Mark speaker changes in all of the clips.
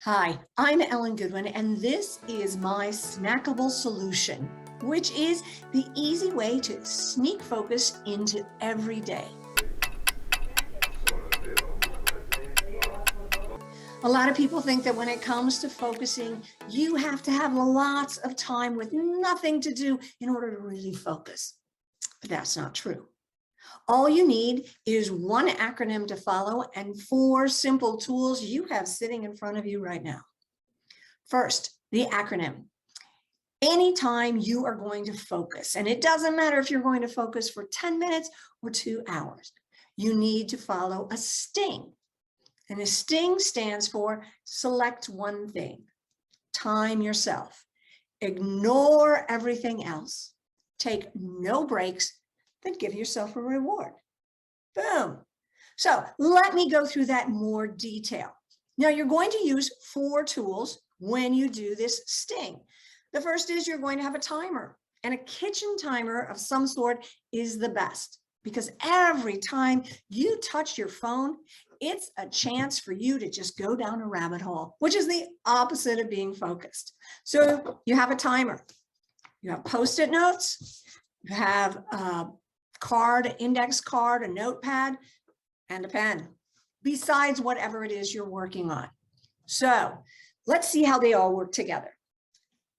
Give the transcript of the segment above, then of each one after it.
Speaker 1: Hi, I'm Ellen Goodwin, and this is my snackable solution, which is the easy way to sneak focus into every day. A lot of people think that when it comes to focusing, you have to have lots of time with nothing to do in order to really focus. But that's not true. All you need is one acronym to follow and 4 simple tools you have sitting in front of you right now. First, the acronym. Anytime you are going to focus, and it doesn't matter if you're going to focus for 10 minutes or 2 hours, you need to follow a STING. And a STING stands for select one thing, time yourself, ignore everything else, take no breaks, then give yourself a reward. Boom. So let me go through that in more detail. Now you're going to use 4 tools when you do this STING. The first is you're going to have a timer, and a kitchen timer of some sort is the best because every time you touch your phone, it's a chance for you to just go down a rabbit hole, which is the opposite of being focused. So you have a timer, you have Post-it notes, you have a card, index card, a notepad, and a pen, besides whatever it is you're working on. So let's see how they all work together.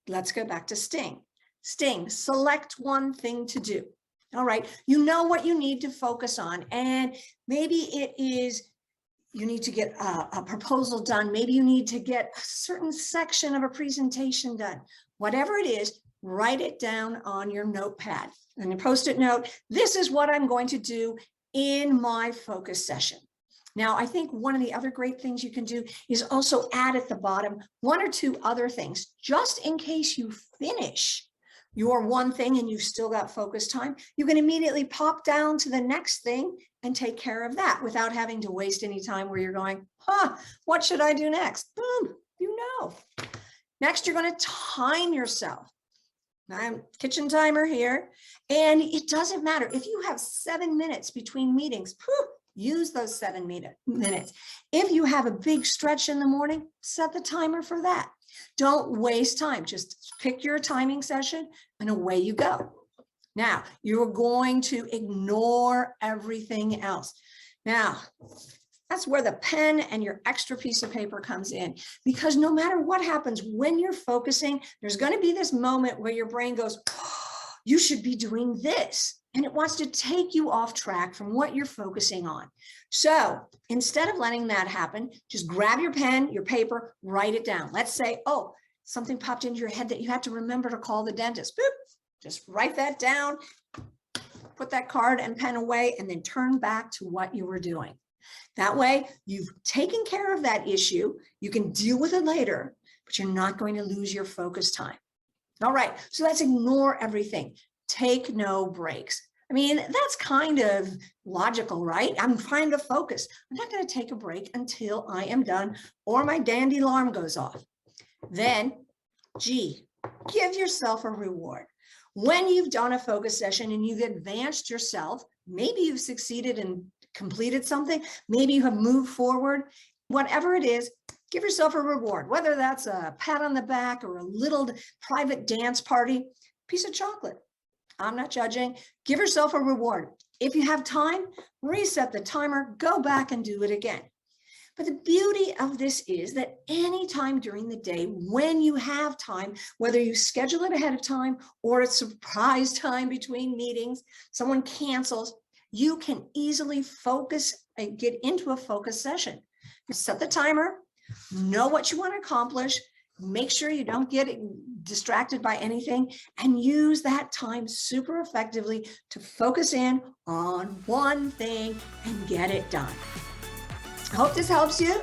Speaker 1: Let's go back to STING. STING, select one thing to do. All right, you know what you need to focus on, and maybe it is you need to get a proposal done. Maybe you need to get a certain section of a presentation done. Whatever it is, write it down on your notepad and a Post-it note. This is what I'm going to do in my focus session. Now, I think one of the other great things you can do is also add at the bottom 1 or 2 other things, just in case you finish your one thing and you've still got focus time. You can immediately pop down to the next thing and take care of that without having to waste any time where you're going, what should I do next? Boom, you know. Next, you're going to time yourself. I'm kitchen timer here, and it doesn't matter if you have 7 minutes between meetings. Use those 7 minutes. If you have a big stretch in the morning, set the timer for that. Don't waste time. Just pick your timing session and away you go. Now, you're going to ignore everything else. Now, that's where the pen and your extra piece of paper comes in, because no matter what happens when you're focusing, there's going to be this moment where your brain goes, you should be doing this. And it wants to take you off track from what you're focusing on. So instead of letting that happen, just grab your pen, your paper, write it down. Let's say, oh, something popped into your head that you have to remember to call the dentist. Boop, just write that down, put that card and pen away, and then turn back to what you were doing. That way, you've taken care of that issue. You can deal with it later, but you're not going to lose your focus time. All right, so let's ignore everything. Take no breaks. I mean, that's kind of logical, right? I'm trying to focus. I'm not going to take a break until I am done or my dandy alarm goes off. Then, G, give yourself a reward. When you've done a focus session and you've advanced yourself, maybe you've succeeded and completed something, maybe you have moved forward, whatever it is, give yourself a reward, whether that's a pat on the back or a little private dance party, piece of chocolate. I'm not judging. Give yourself a reward. If you have time, reset the timer, go back and do it again. But the beauty of this is that anytime during the day, when you have time, whether you schedule it ahead of time or a surprise time between meetings, someone cancels, you can easily focus and get into a focus session. You set the timer, know what you want to accomplish, make sure you don't get distracted by anything, and use that time super effectively to focus in on one thing and get it done. I hope this helps you.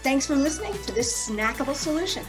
Speaker 1: Thanks for listening to this snackable solution.